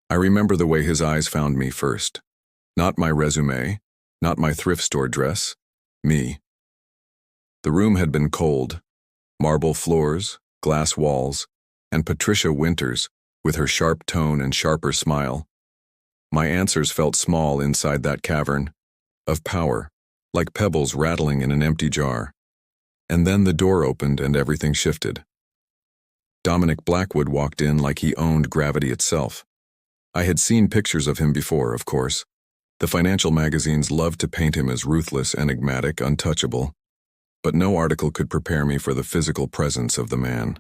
I remember the way his eyes found me first. Not my resume, not my thrift store dress, me. The room had been cold, marble floors, glass walls, and Patricia Winters, with her sharp tone and sharper smile. My answers felt small inside that cavern of power, like pebbles rattling in an empty jar. And then the door opened and everything shifted. Dominic Blackwood walked in like he owned gravity itself. I had seen pictures of him before, of course. The financial magazines loved to paint him as ruthless, enigmatic, untouchable. But no article could prepare me for the physical presence of the man.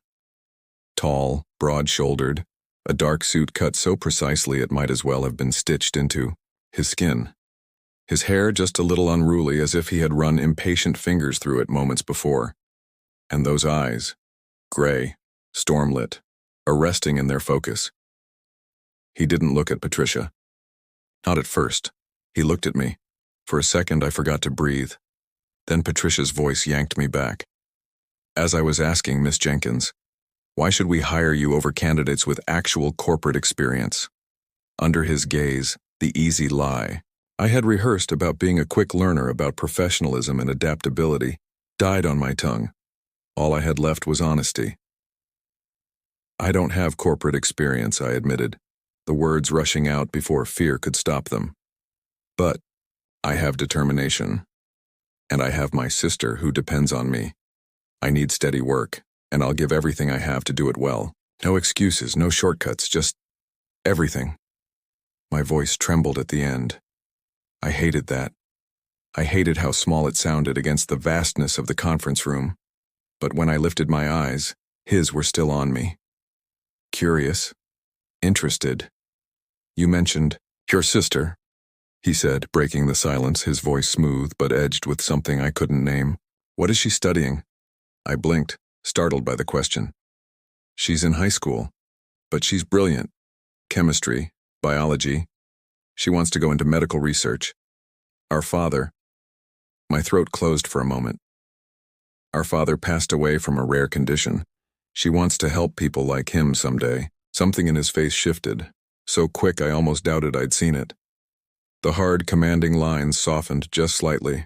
Tall, broad-shouldered, a dark suit cut so precisely it might as well have been stitched into his skin. His hair just a little unruly, as if he had run impatient fingers through it moments before. And those eyes, gray, stormlit, arresting in their focus. He didn't look at Patricia. Not at first. He looked at me. For a second I forgot to breathe. Then Patricia's voice yanked me back. As I was asking Miss Jenkins, why should we hire you over candidates with actual corporate experience? Under his gaze, the easy lie I had rehearsed about being a quick learner, about professionalism and adaptability, died on my tongue. All I had left was honesty. I don't have corporate experience, I admitted, the words rushing out before fear could stop them. But I have determination. And I have my sister who depends on me. I need steady work, and I'll give everything I have to do it well. No excuses, no shortcuts, just everything. My voice trembled at the end. I hated that. I hated how small it sounded against the vastness of the conference room. But when I lifted my eyes, his were still on me. Curious. Interested. You mentioned your sister, he said, breaking the silence, his voice smooth but edged with something I couldn't name. What is she studying? I blinked, startled by the question. She's in high school, but she's brilliant. Chemistry, biology. She wants to go into medical research. Our father. My throat closed for a moment. Our father passed away from a rare condition. She wants to help people like him someday. Something in his face shifted, so quick I almost doubted I'd seen it. The hard, commanding lines softened just slightly.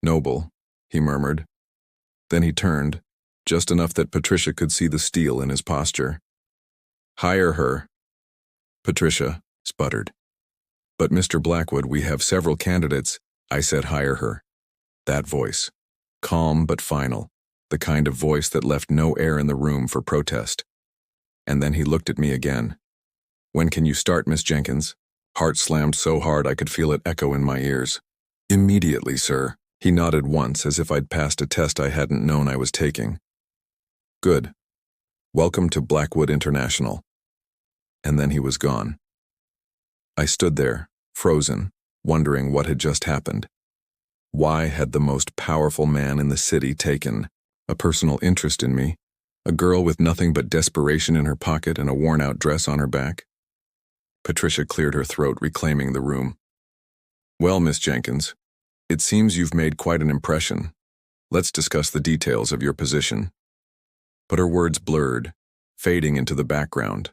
Noble, he murmured. Then he turned, just enough that Patricia could see the steel in his posture. Hire her. Patricia sputtered. But Mr. Blackwood, we have several candidates. I said hire her. That voice. Calm but final. The kind of voice that left no air in the room for protest. And then he looked at me again. When can you start, Miss Jenkins? Heart slammed so hard I could feel it echo in my ears. Immediately, sir. He nodded once as if I'd passed a test I hadn't known I was taking. Good. Welcome to Blackwood International. And then he was gone. I stood there, frozen, wondering what had just happened. Why had the most powerful man in the city taken a personal interest in me, a girl with nothing but desperation in her pocket and a worn-out dress on her back? Patricia cleared her throat, reclaiming the room. Well, Miss Jenkins, it seems you've made quite an impression. Let's discuss the details of your position. But her words blurred, fading into the background.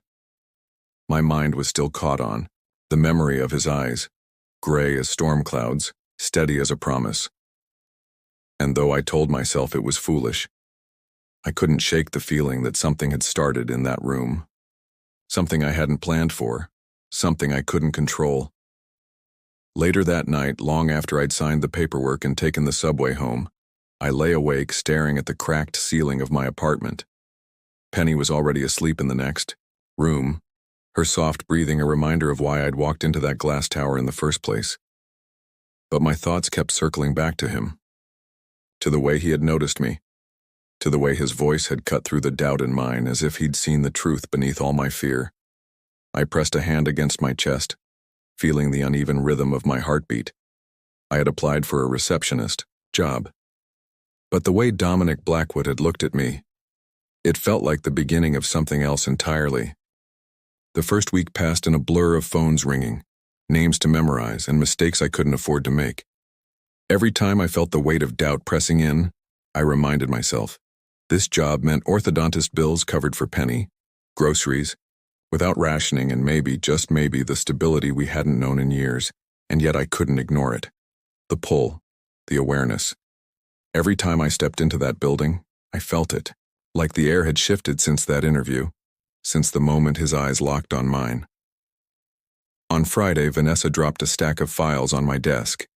My mind was still caught on the memory of his eyes, gray as storm clouds, steady as a promise. And though I told myself it was foolish, I couldn't shake the feeling that something had started in that room. Something I hadn't planned for, something I couldn't control. Later that night, long after I'd signed the paperwork and taken the subway home, I lay awake staring at the cracked ceiling of my apartment. Penny was already asleep in the next room, her soft breathing a reminder of why I'd walked into that glass tower in the first place. But my thoughts kept circling back to him, to the way he had noticed me, to the way his voice had cut through the doubt in mine as if he'd seen the truth beneath all my fear. I pressed a hand against my chest, feeling the uneven rhythm of my heartbeat. I had applied for a receptionist job. But the way Dominic Blackwood had looked at me, it felt like the beginning of something else entirely. The first week passed in a blur of phones ringing, names to memorize, and mistakes I couldn't afford to make. Every time I felt the weight of doubt pressing in, I reminded myself, this job meant orthodontist bills covered for Penny, groceries, without rationing and maybe, just maybe, the stability we hadn't known in years, and yet I couldn't ignore it. The pull, the awareness. Every time I stepped into that building, I felt it, like the air had shifted since that interview, since the moment his eyes locked on mine. On Friday, Vanessa dropped a stack of files on my desk.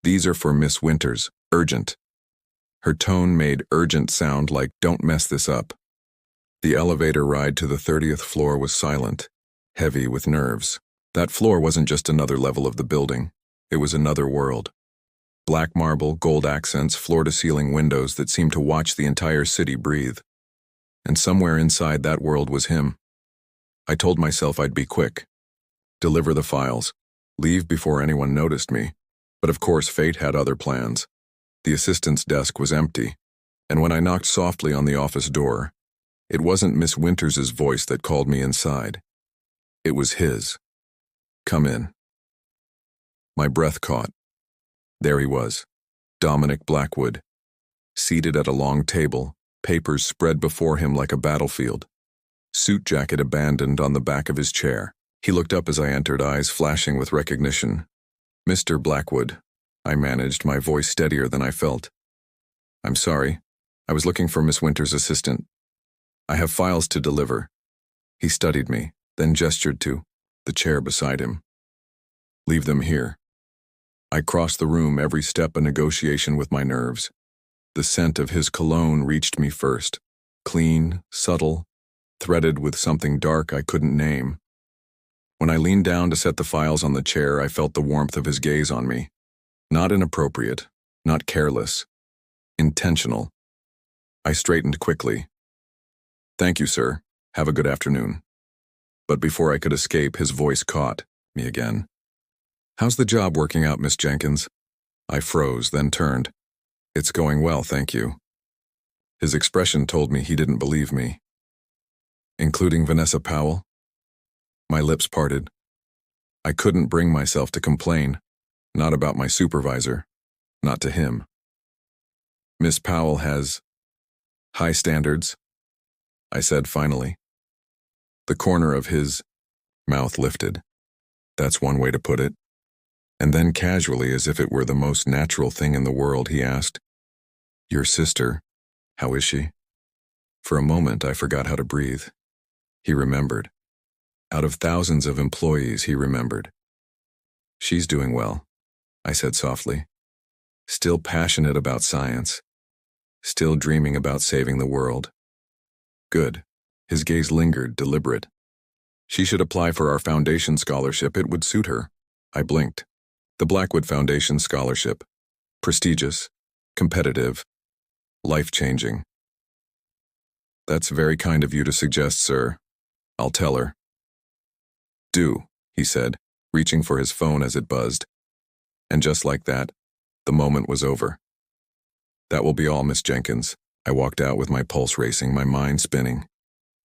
"These are for Miss Winters, urgent." Her tone made urgent sound like, "Don't mess this up." The elevator ride to the 30th floor was silent, heavy with nerves. That floor wasn't just another level of the building. It was another world. Black marble, gold accents, floor-to-ceiling windows that seemed to watch the entire city breathe. And somewhere inside that world was him. I told myself I'd be quick. Deliver the files. Leave before anyone noticed me. But of course, fate had other plans. The assistant's desk was empty, and when I knocked softly on the office door, it wasn't Miss Winters's voice that called me inside. It was his. "Come in." My breath caught. There he was, Dominic Blackwood, seated at a long table, papers spread before him like a battlefield, suit jacket abandoned on the back of his chair. He looked up as I entered, eyes flashing with recognition. "Mr. Blackwood," I managed, my voice steadier than I felt. "I'm sorry. I was looking for Miss Winters' assistant. I have files to deliver." He studied me, then gestured to the chair beside him. "Leave them here." I crossed the room, every step a negotiation with my nerves. The scent of his cologne reached me first, clean, subtle, threaded with something dark I couldn't name. When I leaned down to set the files on the chair, I felt the warmth of his gaze on me. Not inappropriate, not careless, intentional. I straightened quickly. "Thank you, sir. Have a good afternoon." But before I could escape, his voice caught me again. "How's the job working out, Miss Jenkins?" I froze, then turned. "It's going well, thank you." His expression told me he didn't believe me. "Including Vanessa Powell?" My lips parted. I couldn't bring myself to complain, not about my supervisor, not to him. "Miss Powell has high standards," I said finally. The corner of his mouth lifted. "That's one way to put it." And then casually, as if it were the most natural thing in the world, he asked, "Your sister, how is she?" For a moment, I forgot how to breathe. He remembered. Out of thousands of employees, he remembered. "She's doing well," I said softly. "Still passionate about science. Still dreaming about saving the world." "Good." His gaze lingered, deliberate. "She should apply for our foundation scholarship. It would suit her." I blinked. The Blackwood Foundation Scholarship. Prestigious, competitive, life-changing. "That's very kind of you to suggest, sir. I'll tell her." "Do," he said, reaching for his phone as it buzzed. And just like that, the moment was over. "That will be all, Miss Jenkins." I walked out with my pulse racing, my mind spinning.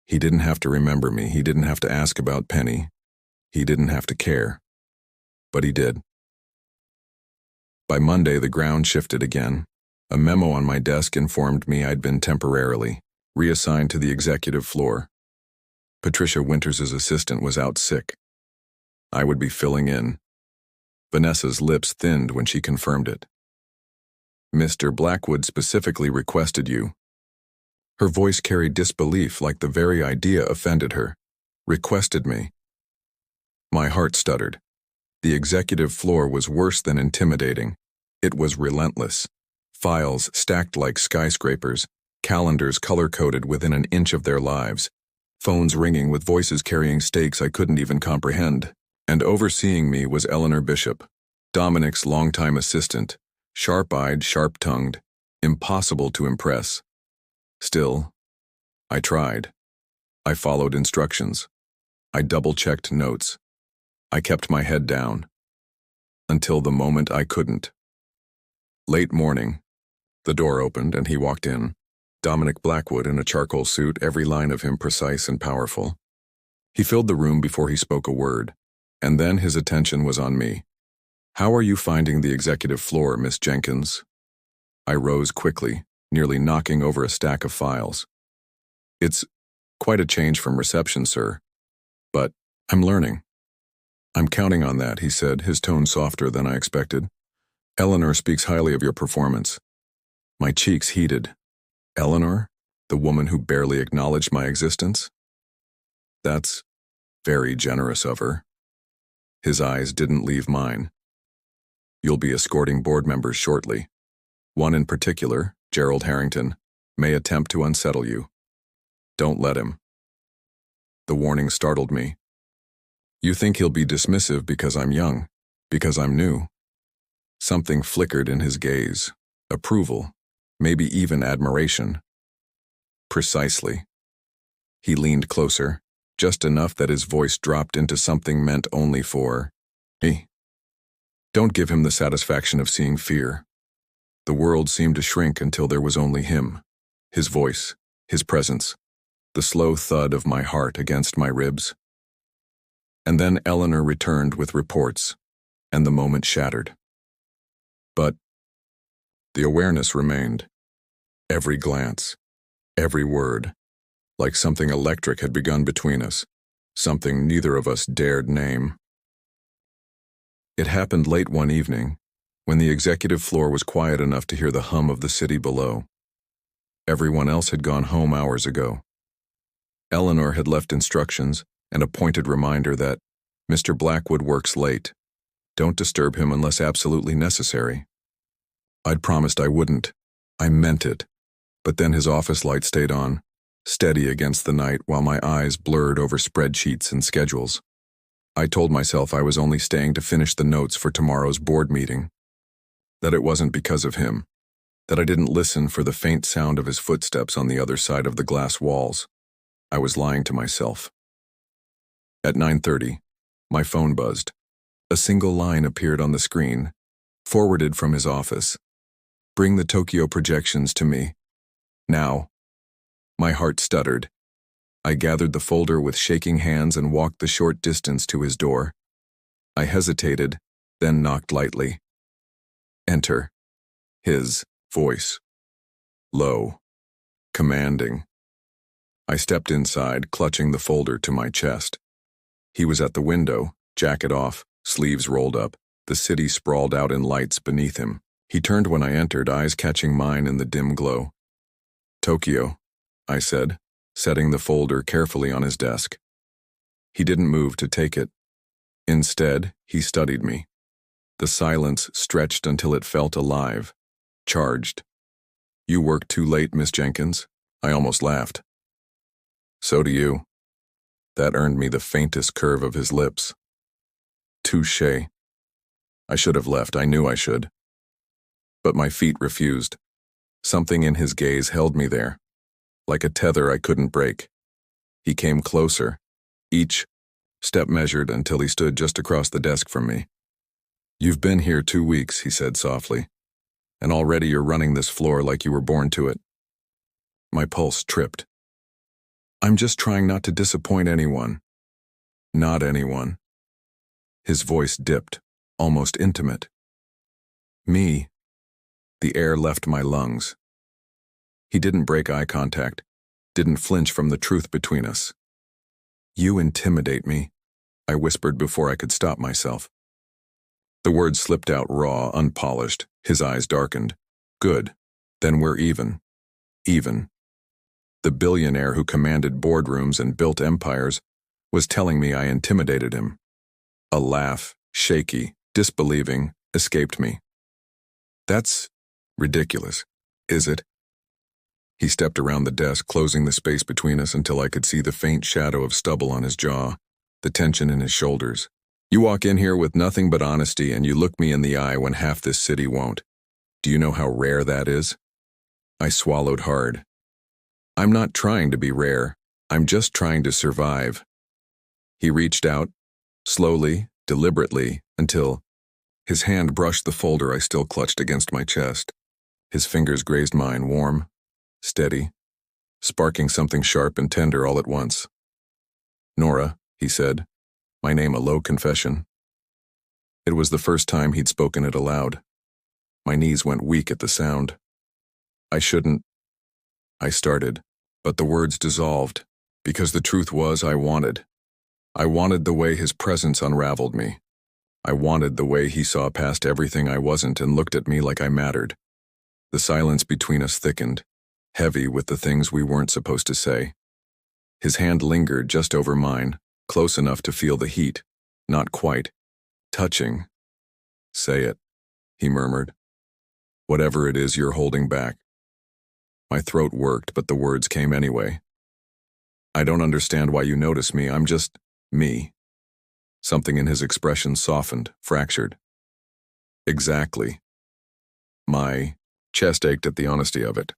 He didn't have to remember me. He didn't have to ask about Penny. He didn't have to care. But he did. By Monday, the ground shifted again. A memo on my desk informed me I'd been temporarily reassigned to the executive floor. Patricia Winters' assistant was out sick. I would be filling in. Vanessa's lips thinned when she confirmed it. "Mr. Blackwood specifically requested you." Her voice carried disbelief, like the very idea offended her. "Requested me." My heart stuttered. The executive floor was worse than intimidating. It was relentless. Files stacked like skyscrapers, calendars color-coded within an inch of their lives, phones ringing with voices carrying stakes I couldn't even comprehend. And overseeing me was Eleanor Bishop, Dominic's longtime assistant, sharp-eyed, sharp-tongued, impossible to impress. Still, I tried. I followed instructions. I double-checked notes. I kept my head down. Until the moment I couldn't. Late morning. The door opened and he walked in. Dominic Blackwood in a charcoal suit, every line of him precise and powerful. He filled the room before he spoke a word, and then his attention was on me. "How are you finding the executive floor, Miss Jenkins?" I rose quickly, nearly knocking over a stack of files. "It's quite a change from reception, sir. I'm learning. I'm counting on that, he said, his tone softer than I expected. Eleanor speaks highly of your performance. My cheeks heated. Eleanor? The woman who barely acknowledged my existence? That's very generous of her. His eyes didn't leave mine. You'll be escorting board members shortly. One in particular, Gerald Harrington, may attempt to unsettle you. Don't let him. The warning startled me. You think he'll be dismissive because I'm young, because I'm new? Something flickered in his gaze. Approval, maybe even admiration. Precisely. He leaned closer, just enough that his voice dropped into something meant only for me. Don't give him the satisfaction of seeing fear. The world seemed to shrink until there was only him, his voice, his presence, the slow thud of my heart against my ribs. And then Eleanor returned with reports, and the moment shattered. But the awareness remained. Every glance, every word, like something electric had begun between us, something neither of us dared name. It happened late one evening, when the executive floor was quiet enough to hear the hum of the city below. Everyone else had gone home hours ago. Eleanor had left instructions and a pointed reminder that Mr. Blackwood works late. Don't disturb him unless absolutely necessary. I'd promised I wouldn't. I meant it. But then his office light stayed on, steady against the night while my eyes blurred over spreadsheets and schedules. I told myself I was only staying to finish the notes for tomorrow's board meeting. That it wasn't because of him. That I didn't listen for the faint sound of his footsteps on the other side of the glass walls. I was lying to myself. At 9:30, my phone buzzed. A single line appeared on the screen, forwarded from his office. Bring the Tokyo projections to me. Now. My heart stuttered. I gathered the folder with shaking hands and walked the short distance to his door. I hesitated, then knocked lightly. Enter. His voice. Low. Commanding. I stepped inside, clutching the folder to my chest. He was at the window, jacket off, sleeves rolled up, the city sprawled out in lights beneath him. He turned when I entered, eyes catching mine in the dim glow. Tokyo, I said, setting the folder carefully on his desk. He didn't move to take it. Instead, he studied me. The silence stretched until it felt alive, charged. You work too late, Miss Jenkins. I almost laughed. So do you. That earned me the faintest curve of his lips. Touché. I should have left, I knew I should. But my feet refused. Something in his gaze held me there, like a tether I couldn't break. He came closer, each step measured until he stood just across the desk from me. You've been here 2 weeks, he said softly, and already you're running this floor like you were born to it. My pulse tripped. I'm just trying not to disappoint anyone. Not anyone. His voice dipped, almost intimate. Me. The air left my lungs. He didn't break eye contact, didn't flinch from the truth between us. You intimidate me, I whispered before I could stop myself. The words slipped out raw, unpolished. His eyes darkened. Good. Then we're even. Even. The billionaire who commanded boardrooms and built empires was telling me I intimidated him. A laugh, shaky, disbelieving, escaped me. That's ridiculous, is it? He stepped around the desk, closing the space between us until I could see the faint shadow of stubble on his jaw, the tension in his shoulders. You walk in here with nothing but honesty and you look me in the eye when half this city won't. Do you know how rare that is? I swallowed hard. I'm not trying to be rare. I'm just trying to survive. He reached out, slowly, deliberately, until his hand brushed the folder I still clutched against my chest. His fingers grazed mine, warm, steady, sparking something sharp and tender all at once. Nora, he said, my name a low confession. It was the first time he'd spoken it aloud. My knees went weak at the sound. I shouldn't. I started, but the words dissolved, because the truth was I wanted. I wanted the way his presence unraveled me. I wanted the way he saw past everything I wasn't and looked at me like I mattered. The silence between us thickened, heavy with the things we weren't supposed to say. His hand lingered just over mine, close enough to feel the heat, not quite. Touching. "Say it," he murmured. "Whatever it is you're holding back." My throat worked, but the words came anyway. "I don't understand why you notice me. I'm just me." Something in his expression softened, fractured. "Exactly." My chest ached at the honesty of it,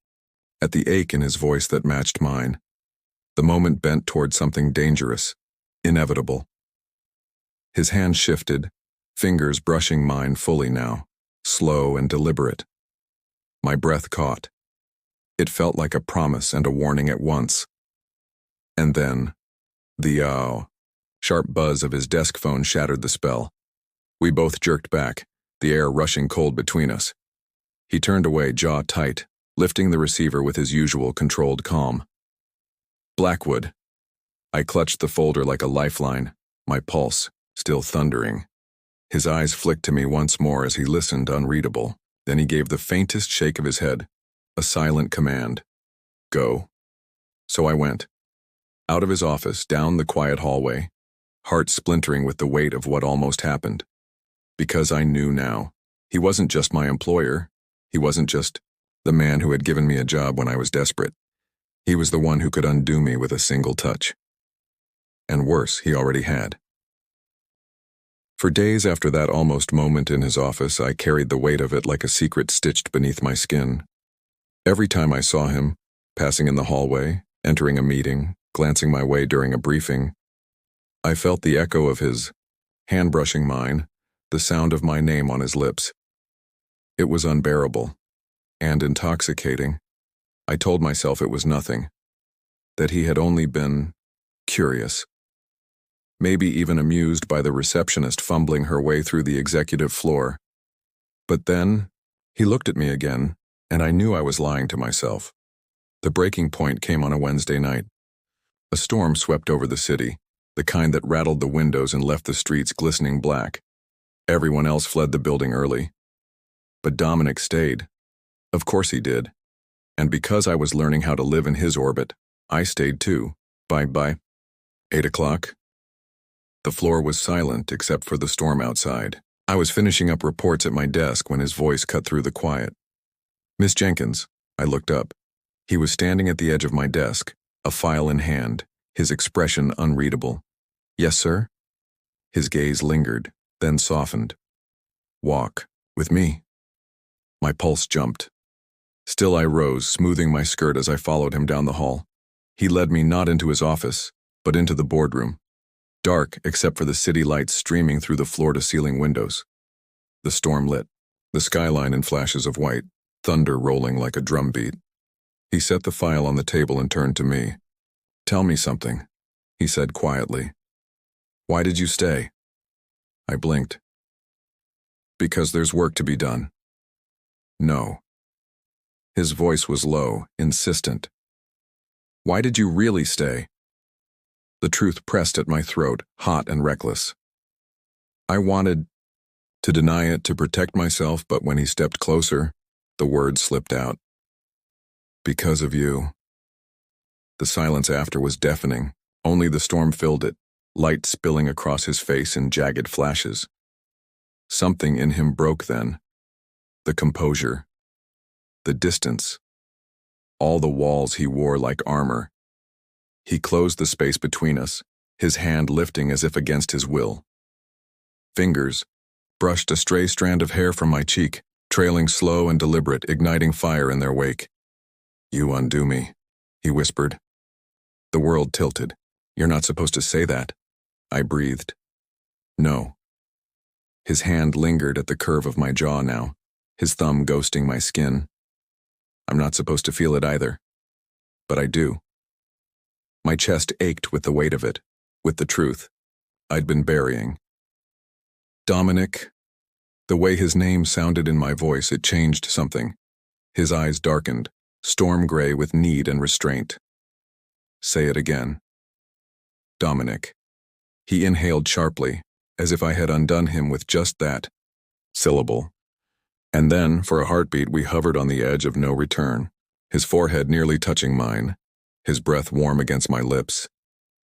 at the ache in his voice that matched mine. The moment bent toward something dangerous, inevitable. His hand shifted, fingers brushing mine fully now, slow and deliberate. My breath caught. It felt like a promise and a warning at once. And then, the sharp buzz of his desk phone shattered the spell. We both jerked back, the air rushing cold between us. He turned away, jaw tight, lifting the receiver with his usual controlled calm. "Blackwood." I clutched the folder like a lifeline, my pulse still thundering. His eyes flicked to me once more as he listened, unreadable. Then he gave the faintest shake of his head, a silent command. "Go." So I went. Out of his office, down the quiet hallway, heart splintering with the weight of what almost happened. Because I knew now, he wasn't just my employer. He wasn't just the man who had given me a job when I was desperate. He was the one who could undo me with a single touch. And worse, he already had. For days after that almost moment in his office, I carried the weight of it like a secret stitched beneath my skin. Every time I saw him, passing in the hallway, entering a meeting, glancing my way during a briefing, I felt the echo of his hand brushing mine, the sound of my name on his lips. It was unbearable and intoxicating. I told myself it was nothing, that he had only been curious, maybe even amused by the receptionist fumbling her way through the executive floor. But then, he looked at me again, and I knew I was lying to myself. The breaking point came on a Wednesday night. A storm swept over the city, the kind that rattled the windows and left the streets glistening black. Everyone else fled the building early. But Dominic stayed. Of course he did. And because I was learning how to live in his orbit, I stayed too. By 8 o'clock. The floor was silent except for the storm outside. I was finishing up reports at my desk when his voice cut through the quiet. "Miss Jenkins." I looked up. He was standing at the edge of my desk, a file in hand, his expression unreadable. "Yes, sir?" His gaze lingered, then softened. "Walk. With me." My pulse jumped. Still I rose, smoothing my skirt as I followed him down the hall. He led me not into his office, but into the boardroom. Dark except for the city lights streaming through the floor-to-ceiling windows. The storm lit, the skyline in flashes of white, thunder rolling like a drumbeat. He set the file on the table and turned to me. "Tell me something," he said quietly. "Why did you stay?" I blinked. "Because there's work to be done." "No." His voice was low, insistent. "Why did you really stay?" The truth pressed at my throat, hot and reckless. I wanted to deny it, to protect myself, but when he stepped closer, the words slipped out. "Because of you." The silence after was deafening. Only the storm filled it, light spilling across his face in jagged flashes. Something in him broke then. The composure. The distance. All the walls he wore like armor. He closed the space between us, his hand lifting as if against his will. Fingers brushed a stray strand of hair from my cheek, trailing slow and deliberate, igniting fire in their wake. "You undo me," he whispered. The world tilted. "You're not supposed to say that," I breathed. "No." His hand lingered at the curve of my jaw now, his thumb ghosting my skin. "I'm not supposed to feel it either. But I do." My chest ached with the weight of it, with the truth I'd been burying. "Dominic." The way his name sounded in my voice, it changed something. His eyes darkened, storm gray with need and restraint. "Say it again." "Dominic." He inhaled sharply, as if I had undone him with just that syllable. And then, for a heartbeat, we hovered on the edge of no return, his forehead nearly touching mine, his breath warm against my lips,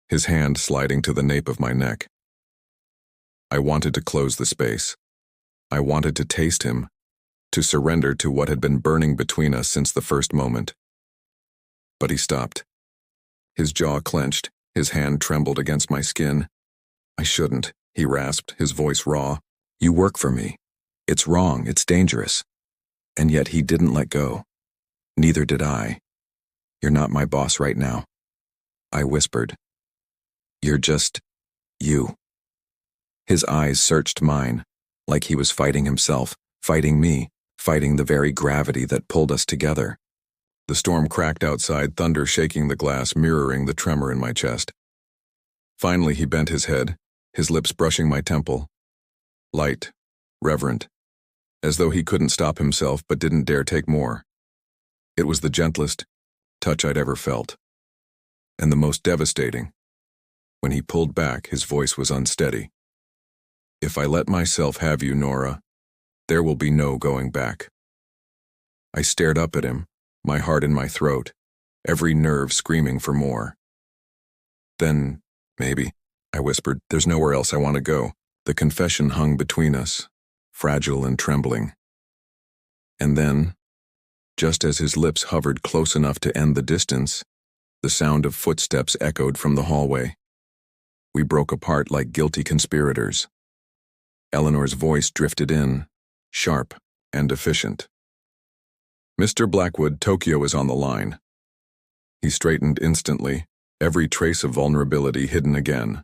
his hand sliding to the nape of my neck. I wanted to close the space. I wanted to taste him, to surrender to what had been burning between us since the first moment. But he stopped. His jaw clenched, his hand trembled against my skin. I shouldn't, he rasped, his voice raw. You work for me. It's wrong, it's dangerous. And yet he didn't let go. Neither did I. You're not my boss right now. I whispered. You're just you. His eyes searched mine, like he was fighting himself, fighting me, fighting the very gravity that pulled us together. The storm cracked outside, thunder shaking the glass, mirroring the tremor in my chest. Finally, he bent his head, his lips brushing my temple. Light, reverent, as though he couldn't stop himself but didn't dare take more. It was the gentlest touch I'd ever felt, and the most devastating. When he pulled back, his voice was unsteady. If I let myself have you, Nora, there will be no going back. I stared up at him, my heart in my throat, every nerve screaming for more. Then, maybe, I whispered, there's nowhere else I want to go. The confession hung between us, fragile and trembling. And then, just as his lips hovered close enough to end the distance, the sound of footsteps echoed from the hallway. We broke apart like guilty conspirators. Eleanor's voice drifted in, sharp and efficient. Mr. Blackwood, Tokyo is on the line. He straightened instantly, every trace of vulnerability hidden again.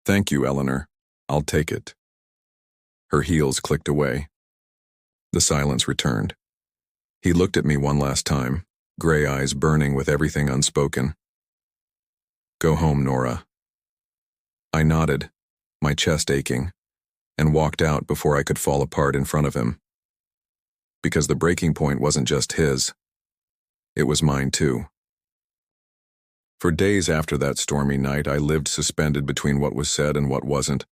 Thank you, Eleanor. I'll take it. Her heels clicked away. The silence returned. He looked at me one last time, gray eyes burning with everything unspoken. Go home, Nora. I nodded, my chest aching, and walked out before I could fall apart in front of him. Because the breaking point wasn't just his. It was mine too. For days after that stormy night, I lived suspended between what was said and what wasn't,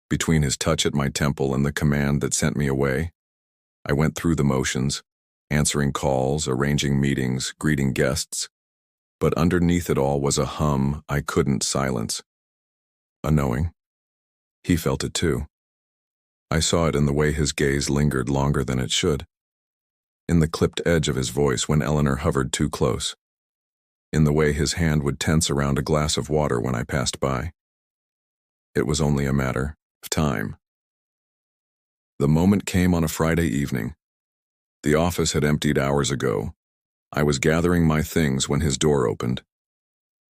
between his touch at my temple and the command that sent me away. I went through the motions, answering calls, arranging meetings, greeting guests, but underneath it all was a hum I couldn't silence. A knowing. He felt it too. I saw it in the way his gaze lingered longer than it should, in the clipped edge of his voice when Eleanor hovered too close, in the way his hand would tense around a glass of water when I passed by. It was only a matter of time. The moment came on a Friday evening. The office had emptied hours ago. I was gathering my things when his door opened.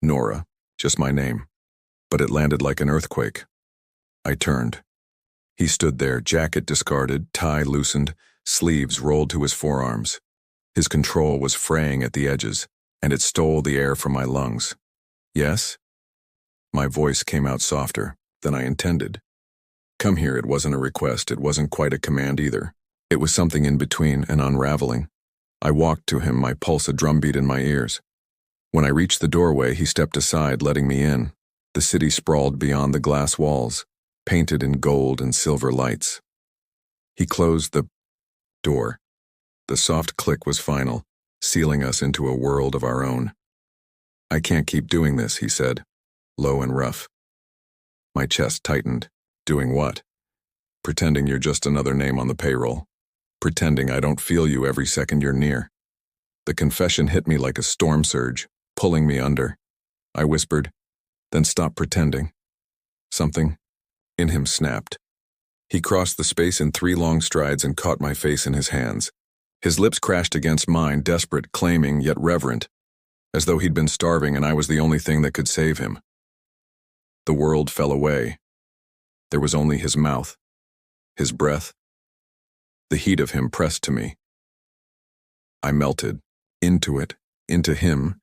Nora, just my name, but it landed like an earthquake. I turned. He stood there, jacket discarded, tie loosened, sleeves rolled to his forearms. His control was fraying at the edges, and it stole the air from my lungs. Yes? My voice came out softer than I intended. Come here, it wasn't a request, it wasn't quite a command either. It was something in between, an unraveling. I walked to him, my pulse a drumbeat in my ears. When I reached the doorway, he stepped aside, letting me in. The city sprawled beyond the glass walls, painted in gold and silver lights. He closed the door. The soft click was final, sealing us into a world of our own. I can't keep doing this, he said, low and rough. My chest tightened. Doing what? Pretending you're just another name on the payroll. Pretending I don't feel you every second you're near. The confession hit me like a storm surge, pulling me under. I whispered, then stop pretending. Something in him snapped. He crossed the space in 3 long strides and caught my face in his hands. His lips crashed against mine, desperate, claiming, yet reverent, as though he'd been starving and I was the only thing that could save him. The world fell away. There was only his mouth, his breath. The heat of him pressed to me. I melted, into it, into him,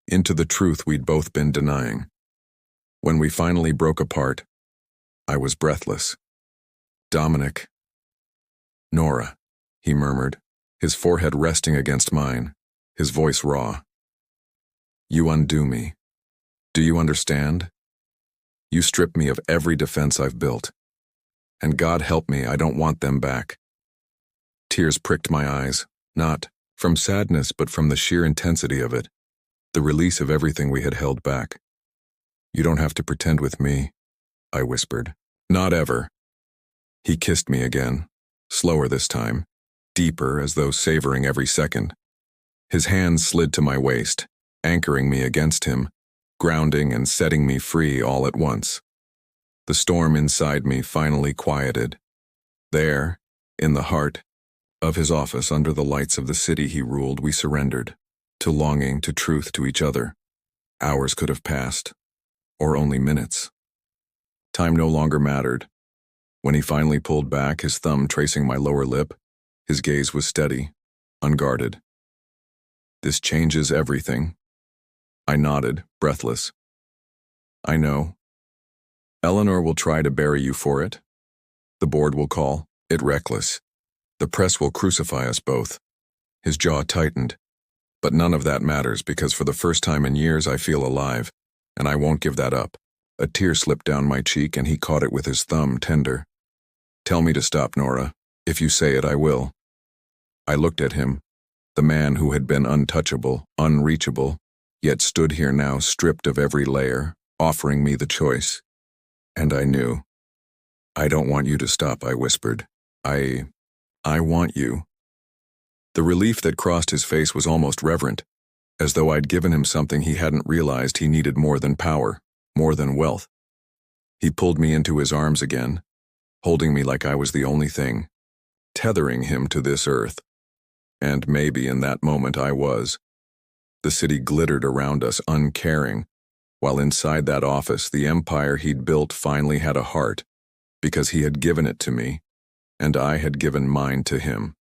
into the truth we'd both been denying. When we finally broke apart, I was breathless. Dominic. Nora, he murmured, his forehead resting against mine, his voice raw. You undo me. Do you understand? You stripped me of every defense I've built. And God help me, I don't want them back. Tears pricked my eyes, not from sadness but from the sheer intensity of it, the release of everything we had held back. You don't have to pretend with me, I whispered. Not ever. He kissed me again, slower this time, deeper as though savoring every second. His hands slid to my waist, anchoring me against him, grounding and setting me free all at once. The storm inside me finally quieted. There, in the heart of his office under the lights of the city he ruled, we surrendered, to longing, to truth, to each other. Hours could have passed, or only minutes. Time no longer mattered. When he finally pulled back, his thumb tracing my lower lip, his gaze was steady, unguarded. This changes everything. I nodded, breathless. I know. Eleanor will try to bury you for it. The board will call it reckless. The press will crucify us both. His jaw tightened. But none of that matters because for the first time in years I feel alive, and I won't give that up. A tear slipped down my cheek and he caught it with his thumb, tender. Tell me to stop, Nora. If you say it, I will. I looked at him, the man who had been untouchable, unreachable, yet stood here now stripped of every layer, offering me the choice. And I knew. I don't want you to stop, I whispered. I want you. The relief that crossed his face was almost reverent, as though I'd given him something he hadn't realized he needed more than power, more than wealth. He pulled me into his arms again, holding me like I was the only thing, tethering him to this earth. And maybe in that moment I was. The city glittered around us, uncaring, while inside that office the empire he'd built finally had a heart, because he had given it to me, and I had given mine to him.